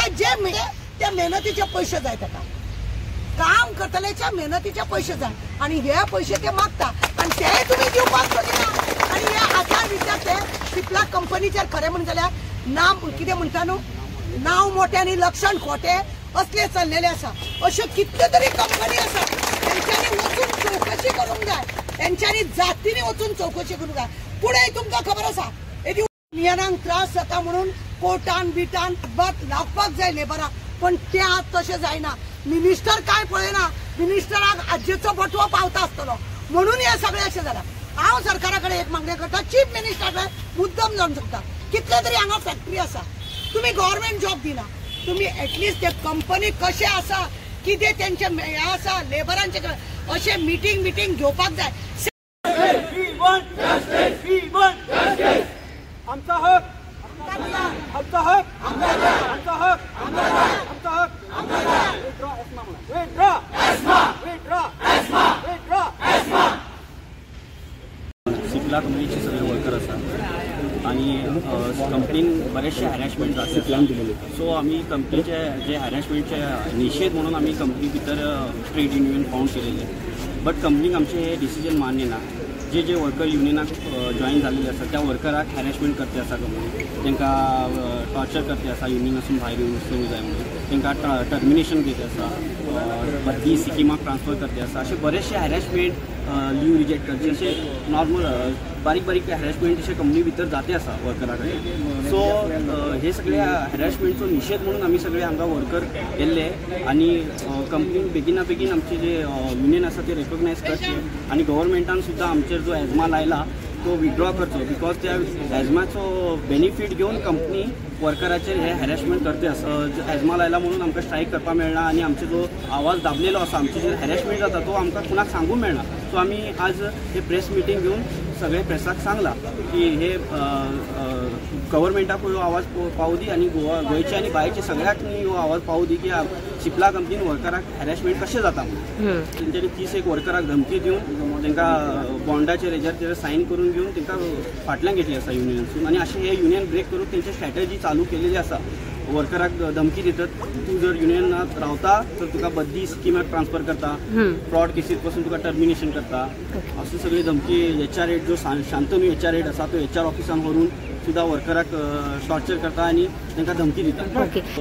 जे त्या मेहनतीचे पैसे जाय ताका काम करतल्याच्या मेहनतीचे पैसे जाय आणि हे पैसे ते मागता आणि ते तुम्ही दिवपाक सोदिना आणि हे 1000 विद्यार्थी सिप्ला कंपनीचेर खरे म्हण जाल्यार नाम कितें म्हणटा न्हू नाव मोठे आणि लक्षण खोटे असले चाललेले आसा। अशे कितले तरी कंपनी आसा त्यांच्यानी वचून चौकशी करूंक जाय, त्यांच्यानी जातीने वचून चौकशी करूंक जाय। पुढे तुमकां खबर आसा नियमांक त्रास जाता म्हणून कोर्टान बिटान बात लावपाक जाय लेबराक, पण ते आज तशें जायना। मिनिस्टर काय पळयना, मिनिस्टराक आज्जेचो बटवो पावता आसतलो म्हणून हे सगळे अशें जाला। हांव सरकारा कडेन एक मागणी करता, चीफ मिनिस्टर मुद्दम जावन शकता। कितले तरी हांगा फॅक्टरी आसा, तुम्ही गव्हर्नमेंट जॉब दिना, तुम्ही एटलिस्ट ते कंपनी कशे आसा कितें तेंचे हे आसा लेबरांचे अशें मिटींग घेवपाक जाय। आमचा हक आमचा हक आमचा हक आमचा हक सिप्ला कंपनीचे सगळे वर्कर असतात आणि कंपनीन बरेचशे हॅरेसमेंट जाता। सो आम्ही कंपनीचे जे हॅरेसमेंटचे निषेध म्हणून आम्ही कंपनी भितर ट्रेड युनियन फाउंड केलेले, बट कंपनीक आमचे हे डिसिजन मान्य ना। जे वर्कर युनियनाक जॉईन झालेले असतात त्या वर्कराक हॅरेसमेंट करते आसा कंपनी, तांकां टॉर्चर करते आसा युनियनासून भायर येवंक जाय म्हणून, तांकां टर्मिनेशन घेते आसा, बदली सिक्किमाक ट्रान्सफर करते आसा, असे बरेचशे हॅरेसमेंट लीव रिजेक्ट करचे असे नॉर्मल बारीक हॅरेसमेंट असे कंपनी भितर जाते आसा वर्करा कडेन। सो हे सगळे हॅरेसमेंटचो निषेध म्हणून आमी सगळे हांगा वर्कर येल्ले आणि कंपनीन बेगिना बेगीन आमचे जे युनियन आसा ते रेकॉग्नायज करचे आणि गव्हर्नमेंटान सुद्धा आमचेर जो एजमा लायला तो विथड्रॉ करचो, बिकॉज त्या एजमाचो बेनिफीट घेवन कंपनी वर्कराचेर हे हॅरेसमेंट करते आसा। एजमा लायला म्हणून आमकां स्ट्रायक करपाक मेळना आणि आमचे जो आवाज दाबलेलो आसा, आमचे जे हॅरेसमेंट जाता तो आमकां कुणाक सांगूंक मेळना। सो आमी आज हे प्रेस मिटींग घेवन सगळे प्रेसाक सांगला की हे गव्हर्नमेंटाक हो आवाज पावू दी आणि गोंयचे आणि भायरचे सगळ्याक हो आवाज पावू दी की सिप्ला कंपनीन वर्कराक हॅरेसमेंट कशें जाता म्हणून। तेंच्यांनी 31 वर्कराक धमकी दिवन तांकां बॉन्डाचेर हेजेर सायन करून घेवन तांकां फाटल्यान घेतली आसा युनियनसून आणि अशें हे युनियन ब्रेक करून तेंची स्ट्रॅटजी चालू केलेली आसा। वर्कराक धमकी दितात, तू जर युनियनात रावता तर तुका बदली स्किमाक ट्रान्सफर करता, फ्रॉड केसीस पासून तुका टर्मिनेशन करता, अशी सगळी धमकी HR जो शांतनू HR आसा तो HR ऑफिसान व्हरून सुद्धा वर्कराक टॉर्चर करता आणि तांकां धमकी दिता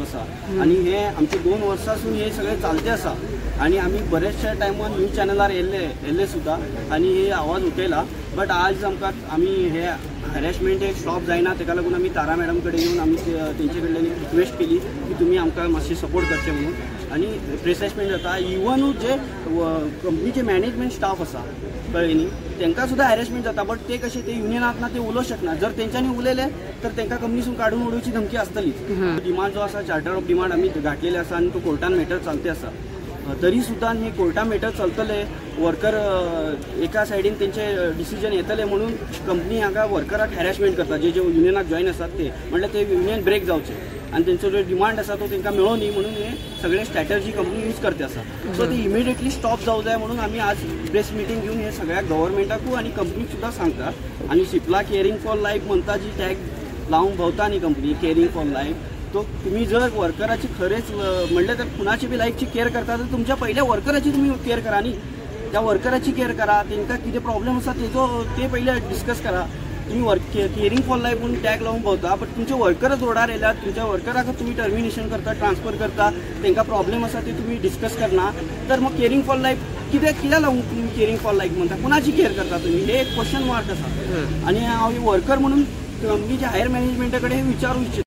आसा। आणि हे आमचे 2 वर्सांसून हे सगळे चालते आसा आणि आमी बरेचशे टायमान न्यूज चॅनलार येल्ले सुद्धा आणि हे आवाज उठयला, बट आज आमी हे हॅरेसमेंट एक स्टॉप जायना, ताका लागून आमी तारा मॅडम कडेन येवन आमी तेंचे कडल्यान रिक्वेस्ट केली की तुमी आमकां मातशें सपोर्ट करचें म्हणून। आणि प्रेसमेंट जाता, इवन जे कंपनीचे मॅनेजमेंट स्टाफ आसा कळ्ळें न्ही, तांकां सुद्धा हॅरेसमेंट जाता, बट ते कशें ते युनियनाक ना ते उलोवंक शकना। जर तेंच्यांनी उलयले तर तांकां कंपनीसून काडून उडोवची धमकी आसतलीच। डिमांड जो आसा चार्टर ऑफ डिमांड आमी घातलेले आसा आणि तो कोर्टान मॅटर चलते आसा, तरी सुद्धा हे कोर्टान मॅटर चलतले, वर्कर एका सायडीन तेंचे डिसिजन येतले म्हणून कंपनी हांगा वर्कराक हॅरेसमेंट करता, जे युनियनाक जॉईन आसात ते म्हणल्यार ते युनियन ब्रेक जावचे आणि तेंचो जो डिमांड आसा तो तांकां मेळो न्ही म्हणून हे सगळे स्ट्रॅटर्जी कंपनी यूज करते आसा। सो ती इमिडिएटली स्टॉप जावं जाय म्हणून आमी आज प्रेस मिटींग घेवन हे सगळ्या गव्हर्नमेंटाकू आणि कंपनीक सुद्धा सांगता। आणि सिप्ला केअरिंग फॉर लायफ म्हणटा जी टॅग लावून भोंवता न्ही कंपनी केअरिंग फॉर लायफ, तो तुम्ही जर वर्कराची खरेच म्हणले तर कुणाची बी लाईफची केअर करता तर तुमच्या पहिल्या वर्कराची तुम्ही केअर करा न्ही, त्या वर्कराची केअर करा, तांकां कितें प्रॉब्लेम आसा ते पहिले डिस्कस करा। तुम्ही केअरिंग फॉर लायफ म्हणून टॅग लावून भोंवता, बट तुमचे वर्करच रोडार येयल्यात, तुमच्या वर्कराक तुम्ही टर्मिनेशन करता, ट्रान्सफर करता, तांकां प्रॉब्लेम आसा ते तुम्ही डिस्कस करना, तर मग केअरिंग फॉर लायफ कित्याक लागून तुम्ही केअरिंग फॉर लायफ म्हणता, कुणाची केअर करता तुम्ही, हे एक क्वेश्चन मार्क आसा। आणि हांव वर्कर म्हणून कंपनीच्या हायर मॅनेजमेंटा कडेन विचारूं इच्छिता